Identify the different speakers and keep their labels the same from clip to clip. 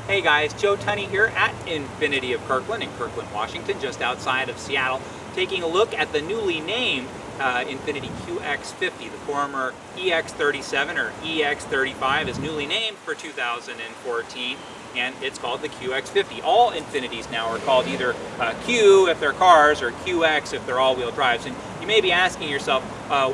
Speaker 1: Hey guys, Joe Tunney here at Infiniti of Kirkland in Kirkland, Washington, just outside of Seattle, taking a look at the newly named Infiniti QX50. The former EX37 or EX35 is newly named for 2014, and it's called the QX50. All Infinitis now are called either Q if they're cars or QX if they're all-wheel drives. And you may be asking yourself,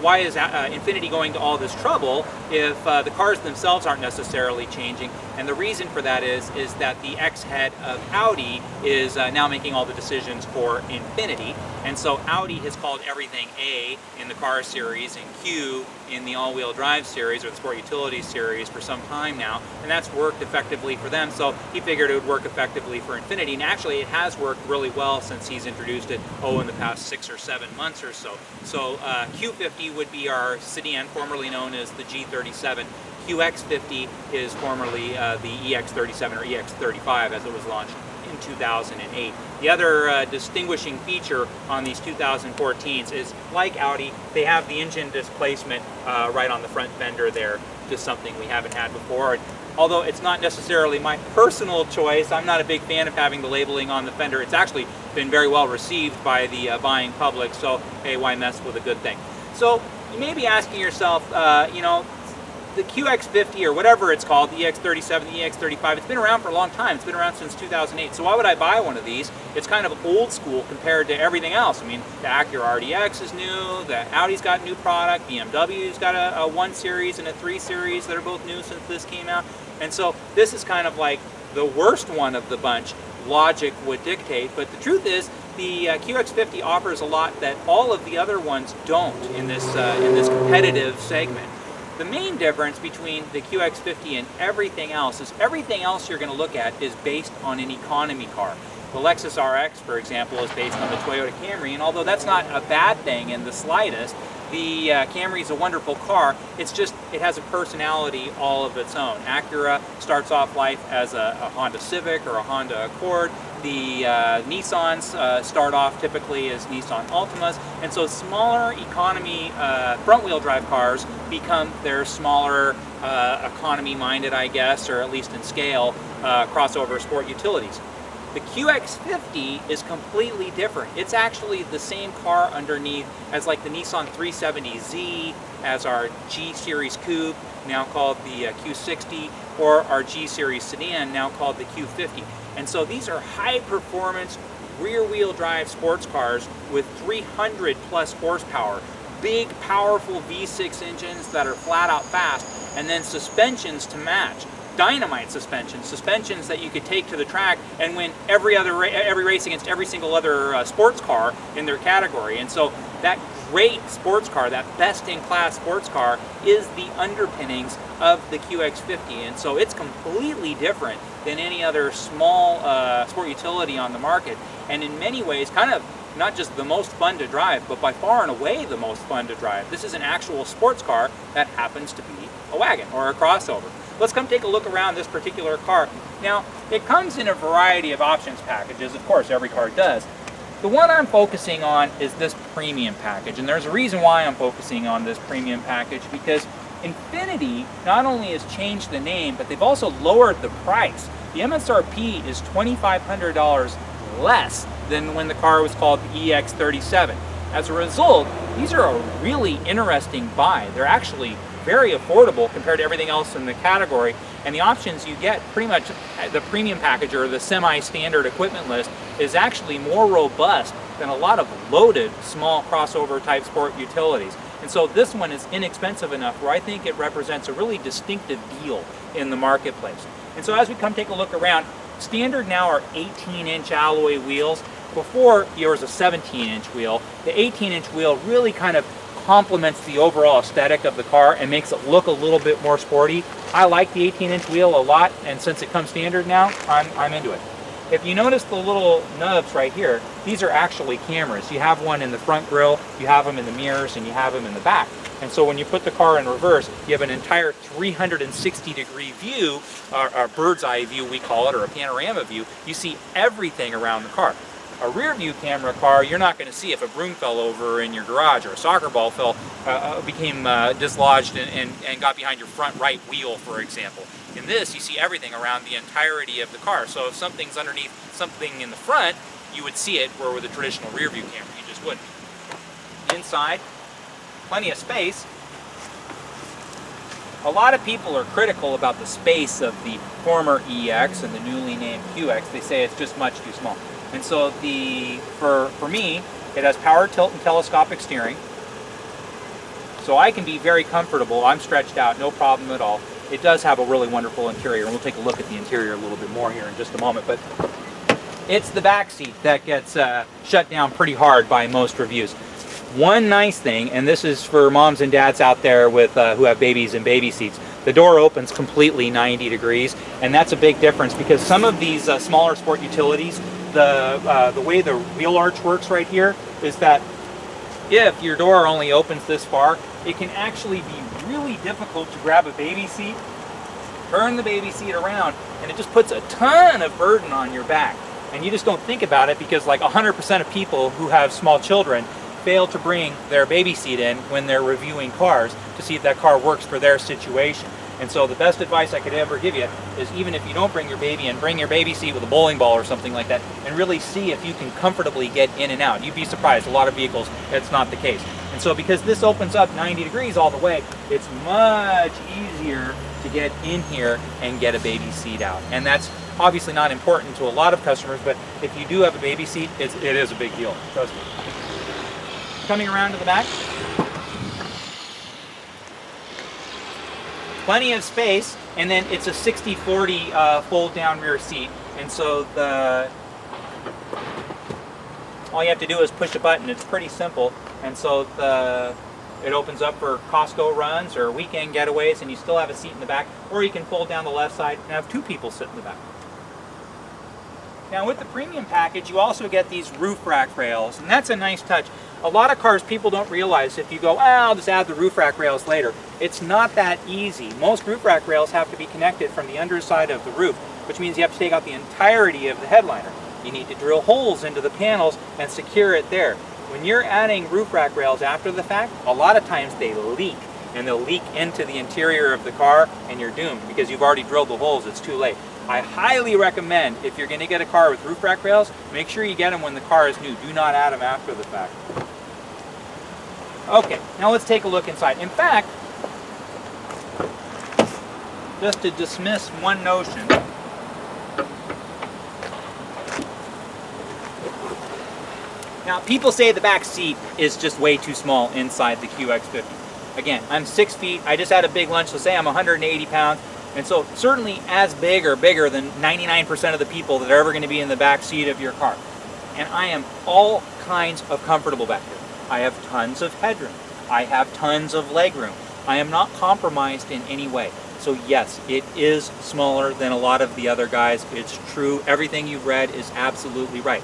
Speaker 1: why is Infiniti going to all this trouble if the cars themselves aren't necessarily changing? And the reason for that is that the ex-head of Audi is now making all the decisions for Infiniti. And so Audi has called everything A in the car series and Q in the all-wheel drive series or the sport utility series for some time now, and that's worked effectively for them. So he figured it would work effectively for Infiniti, and actually it has worked really well since he's introduced it, in the past 6 or 7 months or so. So Q50 would be our sedan, formerly known as the G37. QX50 is formerly the EX37 or EX35 as it was launched in 2008. The other distinguishing feature on these 2014s is, like Audi, they have the engine displacement right on the front fender there, just something we haven't had before. Although it's not necessarily my personal choice, I'm not a big fan of having the labeling on the fender. It's actually been very well received by the buying public, so hey, why mess with a good thing? So you may be asking yourself, the QX50 or whatever it's called, the EX37, the EX35, it's been around for a long time. It's been around since 2008. So why would I buy one of these? It's kind of old school compared to everything else. I mean, the Acura RDX is new, the Audi's got a new product, BMW's got a 1 Series and a 3 Series that are both new since this came out. And so this is kind of like the worst one of the bunch, logic would dictate. But the truth is, the QX50 offers a lot that all of the other ones don't in this competitive segment. The main difference between the QX50 and everything else is everything else you're going to look at is based on an economy car. The Lexus RX, for example, is based on the Toyota Camry, and although that's not a bad thing in the slightest, the Camry is a wonderful car. It's just, it has a personality all of its own. Acura starts off life as a Honda Civic or a Honda Accord. The Nissans start off typically as Nissan Altimas, and so smaller economy front-wheel drive cars become their smaller economy-minded, I guess, or at least in scale, crossover sport utilities. The QX50 is completely different. It's actually the same car underneath as like the Nissan 370Z, as our G-Series Coupe, now called the Q60, or our G-Series sedan, now called the Q50. And so these are high-performance, rear-wheel drive sports cars with 300 plus horsepower, big, powerful V6 engines that are flat-out fast, and then suspensions to match. Dynamite suspensions that you could take to the track and win every race against every single other sports car in their category. And so that great sports car, that best-in-class sports car, is the underpinnings of the QX50. And so it's completely different than any other small sport utility on the market. And in many ways, kind of not just the most fun to drive, but by far and away the most fun to drive. This is an actual sports car that happens to be a wagon or a crossover. Let's come take a look around this particular car. Now, it comes in a variety of options packages. Of course, every car does. The one I'm focusing on is this premium package, and there's a reason why I'm focusing on this premium package, because Infiniti not only has changed the name, but they've also lowered the price. The MSRP is $2,500 less than when the car was called the EX37. As a result, these are a really interesting buy. They're actually very affordable compared to everything else in the category, and the options you get, pretty much the premium package or the semi-standard equipment list, is actually more robust than a lot of loaded small crossover type sport utilities. And so this one is inexpensive enough where I think it represents a really distinctive deal in the marketplace. And so as we come take a look around, standard now are 18-inch alloy wheels. Before, there was a 17-inch wheel. The 18-inch wheel really kind of complements the overall aesthetic of the car and makes it look a little bit more sporty. I like the 18-inch wheel a lot, and since it comes standard now, I'm into it. If you notice the little nubs right here, these are actually cameras. You have one in the front grille, you have them in the mirrors, and you have them in the back. And so when you put the car in reverse, you have an entire 360-degree view, or a bird's eye view we call it, or a panorama view. You see everything around the car. A rear view camera car, you're not going to see if a broom fell over in your garage or a soccer ball became dislodged and got behind your front right wheel, for example. In this, you see everything around the entirety of the car. So if something's underneath something in the front, you would see it, where with a traditional rear view camera, you just wouldn't. Inside, plenty of space. A lot of people are critical about the space of the former EX and the newly named QX. They say it's just much too small. And so for me, it has power tilt and telescopic steering. So I can be very comfortable. I'm stretched out, no problem at all. It does have a really wonderful interior, and we'll take a look at the interior a little bit more here in just a moment. But it's the back seat that gets shut down pretty hard by most reviews. One nice thing, and this is for moms and dads out there with who have babies in baby seats, the door opens completely 90 degrees, and that's a big difference because some of these smaller sport utilities, the way the wheel arch works right here is that if your door only opens this far, it can actually be really difficult to grab a baby seat, turn the baby seat around, and it just puts a ton of burden on your back. And you just don't think about it because like 100% of people who have small children fail to bring their baby seat in when they're reviewing cars to see if that car works for their situation. And so the best advice I could ever give you is, even if you don't bring your baby in, bring your baby seat with a bowling ball or something like that, and really see if you can comfortably get in and out. You'd be surprised, a lot of vehicles, that's not the case. And so because this opens up 90 degrees all the way, it's much easier to get in here and get a baby seat out. And that's obviously not important to a lot of customers, but if you do have a baby seat, it is a big deal, trust me. Coming around to the back, plenty of space, and then it's a 60-40 fold down rear seat, and so all you have to do is push a button. It's pretty simple, and so it opens up for Costco runs or weekend getaways, and you still have a seat in the back, or you can fold down the left side and have two people sit in the back. Now with the premium package, you also get these roof rack rails, and that's a nice touch. A lot of cars, people don't realize, if you go, I'll just add the roof rack rails later, it's not that easy. Most roof rack rails have to be connected from the underside of the roof, which means you have to take out the entirety of the headliner. You need to drill holes into the panels and secure it there. When you're adding roof rack rails after the fact, a lot of times they leak, and they'll leak into the interior of the car, and you're doomed because you've already drilled the holes. It's too late. I highly recommend, if you're going to get a car with roof rack rails, make sure you get them when the car is new. Do not add them after the fact. Okay, now let's take a look inside. In fact, just to dismiss one notion, now people say the back seat is just way too small inside the QX50. Again, I'm 6 feet, I just had a big lunch, so say I'm 180 pounds, and so certainly as big or bigger than 99% of the people that are ever going to be in the back seat of your car. And I am all kinds of comfortable back here. I have tons of headroom. I have tons of legroom. I am not compromised in any way. So yes, it is smaller than a lot of the other guys. It's true. Everything you've read is absolutely right.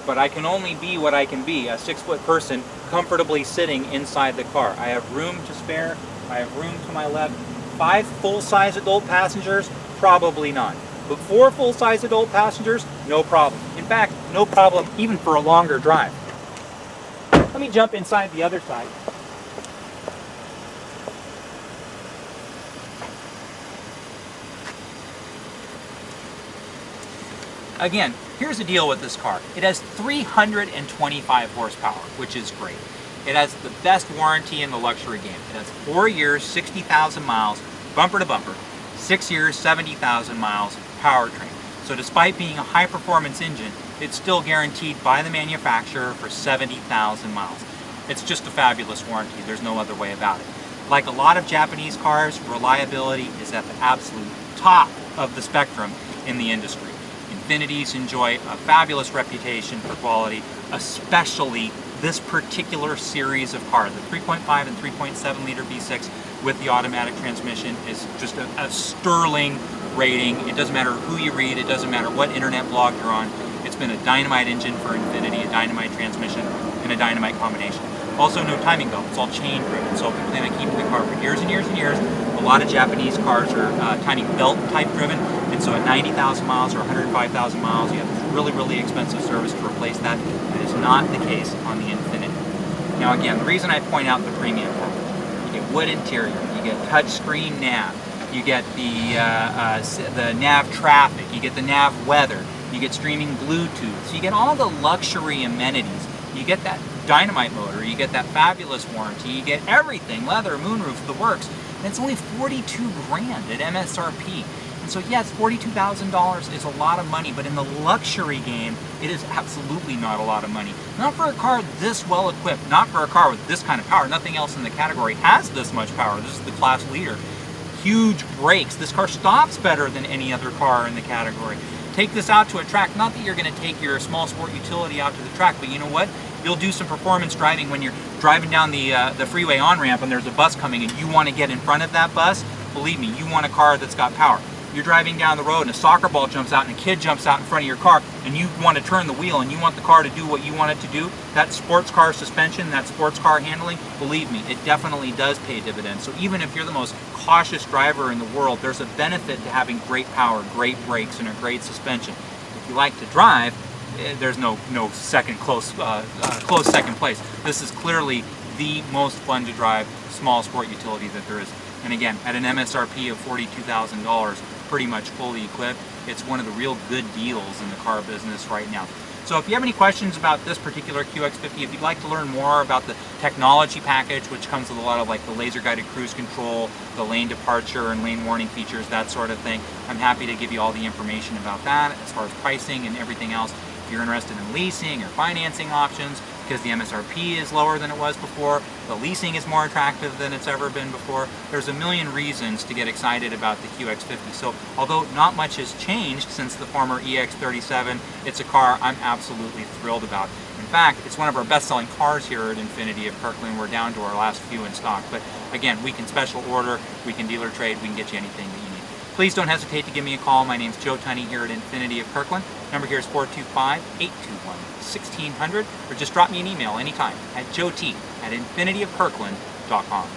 Speaker 1: But I can only be what I can be, a 6-foot person comfortably sitting inside the car. I have room to spare. I have room to my left. 5 full-size adult passengers? Probably not. But 4 full-size adult passengers? No problem. In fact, no problem even for a longer drive. Let me jump inside the other side. Again, here's the deal with this car. It has 325 horsepower, which is great. It has the best warranty in the luxury game. It has 4 years, 60,000 miles, bumper to bumper, 6 years, 70,000 miles powertrain. So despite being a high-performance engine, it's still guaranteed by the manufacturer for 70,000 miles. It's just a fabulous warranty. There's no other way about it. Like a lot of Japanese cars, reliability is at the absolute top of the spectrum in the industry. Infinitis enjoy a fabulous reputation for quality, especially this particular series of cars. The 3.5 and 3.7 liter V6 with the automatic transmission is just a sterling rating. It doesn't matter who you read, it doesn't matter what internet blog you're on. It's been a dynamite engine for Infiniti, a dynamite transmission, and a dynamite combination. Also no timing belt, it's all chain driven, so if you plan on keeping the car for years and years and years, a lot of Japanese cars are timing belt type driven, and so at 90,000 miles or 105,000 miles, you have really, really expensive service to replace that. That is not the case on the Infiniti. Now again, the reason I point out the premium package, you get wood interior, you get touchscreen nav, you get the nav traffic, you get the nav weather, you get streaming Bluetooth, so you get all the luxury amenities. You get that dynamite motor, you get that fabulous warranty, you get everything, leather, moonroof, the works, and it's only 42 grand at MSRP. And so yes, $42,000 is a lot of money, but in the luxury game, it is absolutely not a lot of money. Not for a car this well equipped, not for a car with this kind of power. Nothing else in the category has this much power. This is the class leader. Huge brakes. This car stops better than any other car in the category. Take this out to a track, not that you're going to take your small sport utility out to the track, but you know what? You'll do some performance driving when you're driving down the freeway on-ramp and there's a bus coming and you want to get in front of that bus. Believe me, you want a car that's got power. You're driving down the road and a soccer ball jumps out and a kid jumps out in front of your car and you want to turn the wheel and you want the car to do what you want it to do. That sports car suspension, that sports car handling, believe me, it definitely does pay dividends. So even if you're the most cautious driver in the world, there's a benefit to having great power, great brakes, and a great suspension. If you like to drive, there's no second close second place. This is clearly the most fun to drive small sport utility that there is. And again, at an MSRP of $42,000, pretty much fully equipped, it's one of the real good deals in the car business right now. So if you have any questions about this particular QX50, if you'd like to learn more about the technology package, which comes with a lot of like the laser guided cruise control, the lane departure and lane warning features, that sort of thing, I'm happy to give you all the information about that as far as pricing and everything else. If you're interested in leasing or financing options, because the MSRP is lower than it was before, the leasing is more attractive than it's ever been before, there's a million reasons to get excited about the QX50. So although not much has changed since the former EX37, it's a car I'm absolutely thrilled about. In fact, it's one of our best-selling cars here at Infiniti of Kirkland. We're down to our last few in stock. But again, we can special order, we can dealer trade, we can get you anything that you need. Please don't hesitate to give me a call. My name's Joe Tunney here at Infiniti of Kirkland. Number here is 425-821-1600, or just drop me an email anytime at joet@infinitiofkirkland.com.